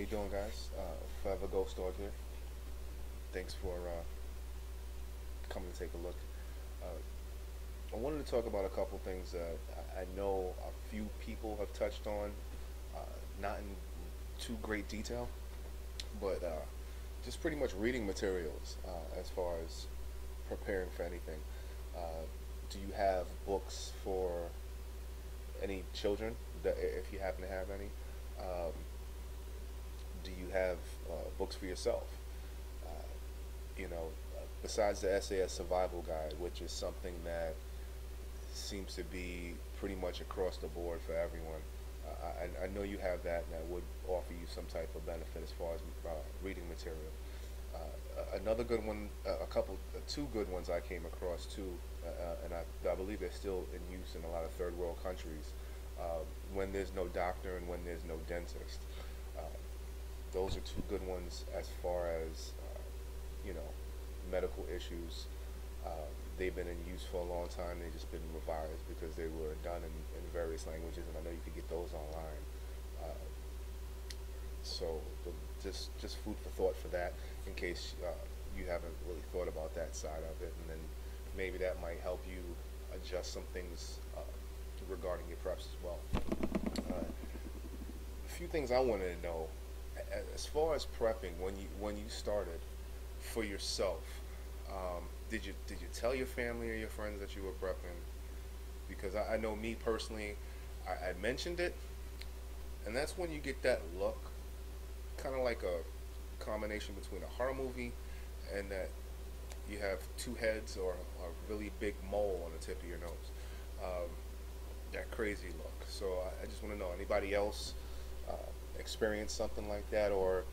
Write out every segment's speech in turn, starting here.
you doing, guys? Forever Ghost Dog here. Thanks for coming to take a look. Uh, I wanted to talk about a couple things that I know a few people have touched on, uh, not in too great detail, but just pretty much reading materials as far as preparing for anything. Uh, do you have books for any children, if you happen to have any? Um, do you have books for yourself? Uh, you know, besides the SAS Survival Guide, which is something that seems to be pretty much across the board for everyone. I know you have that, and that would offer you some type of benefit as far as reading material. Another good one, two good ones I came across too, and I believe they're still in use in a lot of third world countries. When there's no doctor and when there's no dentist, uh, those are two good ones as far as you know medical issues. They've been in use for a long time. They've just been revised because they were done in various languages, and I know you could get those online. Uh, so just food for thought for that, in case you haven't really thought about that side of it, and then maybe that might help you adjust some things regarding your preps as well. A few things I wanted to know, as far as prepping, when you started for yourself, did you tell your family or your friends that you were prepping? Because I know me personally, I mentioned it, and that's when you get that look, kind of like a combination between a horror movie and that you have two heads or a really big mole on the tip of your nose. Um, that crazy look. So I just want to know, anybody else uh, experience something like that, or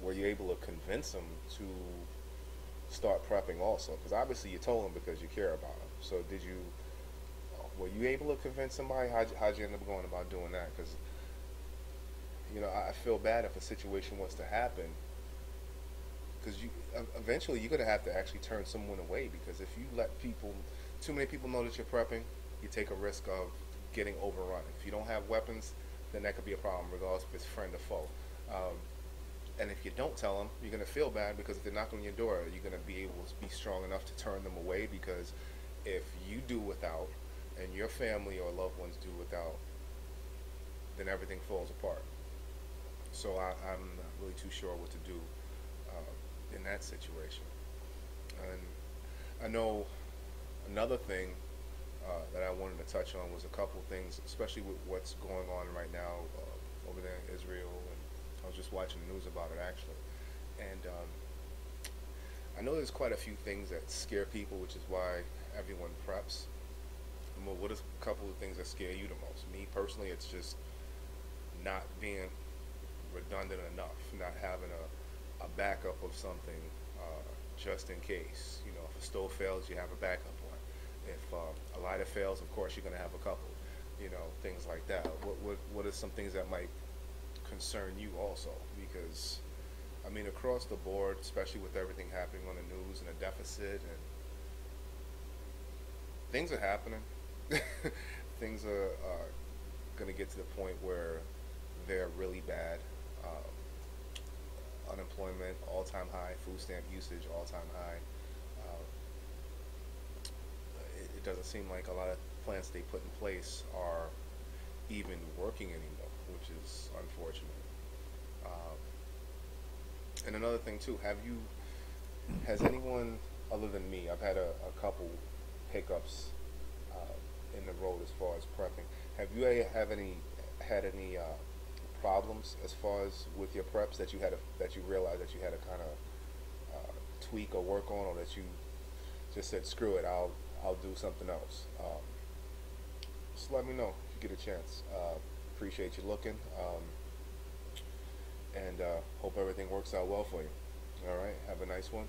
were you able to convince them to start prepping also? Because obviously you told them because you care about them. So were you able to convince somebody? How'd you end up going about doing that? Because I feel bad if a situation was to happen, because eventually you're gonna have to actually turn someone away, because if you let too many people know that you're prepping, you take a risk of getting overrun. If you don't have weapons, then that could be a problem, regardless if it's friend or foe. Um, and if you don't tell them, you're gonna feel bad, because if they're knocking on your door, you're gonna be able to be strong enough to turn them away. Because if you do without, and your family or loved ones do without, then everything falls apart. So I'm not really too sure what to do in that situation. And I know another thing that I wanted to touch on was a couple of things, especially with what's going on right now over there in Israel. And I was just watching the news about it, actually. And I know there's quite a few things that scare people, which is why everyone preps. Well, what is a couple of things that scare you the most? Me personally, it's just not being redundant enough, not having a backup of something just in case. If a stove fails, you have a backup one. If a lighter fails, of course, you're going to have a couple. Things like that. What are some things that might concern you also? Because I mean, across the board, especially with everything happening on the news and a deficit, and things are happening. Things are going to get to the point where they're really bad. Unemployment all-time high, food stamp usage all-time high. Uh, it doesn't seem like a lot of plans they put in place are even working anymore, which is unfortunate. Um, and another thing too, has anyone other than me? I've had a couple hiccups in the road as far as prepping. Have you had any problems as far as with your preps that you realized that you had to kind of tweak or work on, or that you just said screw it, I'll do something else? Just let me know if you get a chance. Appreciate you looking, and hope everything works out well for you. All right, have a nice one.